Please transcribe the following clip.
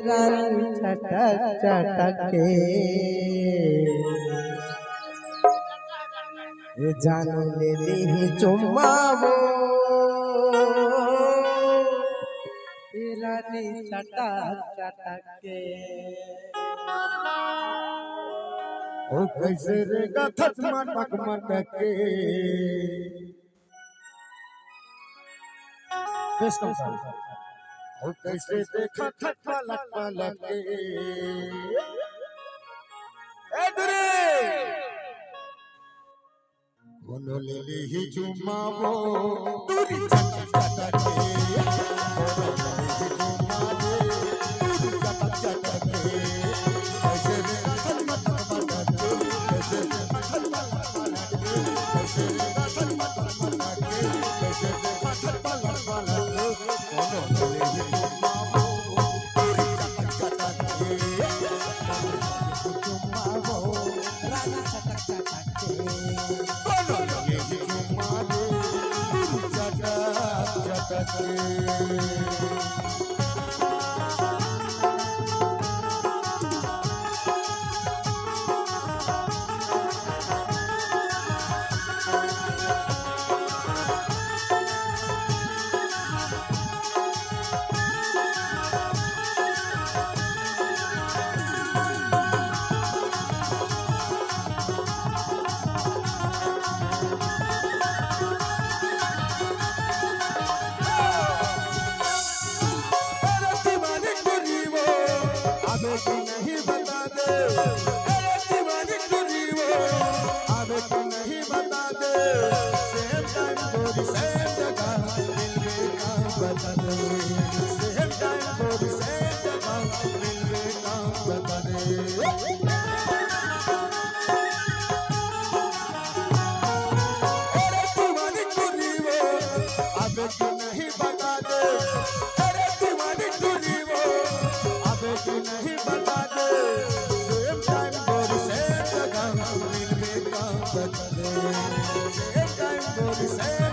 रानी चटक चटक के जानो ले ली चुम्मा वो रानी चटक चटक के ओ कैसे रे गथत मटक मटक के ओ कैसे देखा खट पलट पलट के ए दुरे बोलो ले ली ही चुम्मा वो दूरी चटक चटक के बोलो ले ली ही चुम्मा वो दूरी चटक चटक के ऐसे रे खट मटक मटक के ऐसे रे खट मटक मटक के ऐसे रे खट मटक मटक के ऐसे रे खट पलट पलट के बोलो ले ली ही चुम्मा वो दूरी चटक चटक के चुम्मा वो रानी चटक चटक के बोलो ले ली चुम्मा वो दूरी चटक चटक के नहीं बता दे अरे दीवानी तुझी वो आवे तो नहीं बता दे सेम टाइम गोरी सेम जगह मिलवे का बता दे सेम टाइम गोरी सेम जगह मिलवे का बता दे अरे दीवानी तुझी वो आवे तो नहीं बता दे अरे दीवानी तुझी वो आवे तो नहीं बता दे सेम टाइम गोरी सेम जगह मिलवे का बता दे सेम टाइम गोरी सेम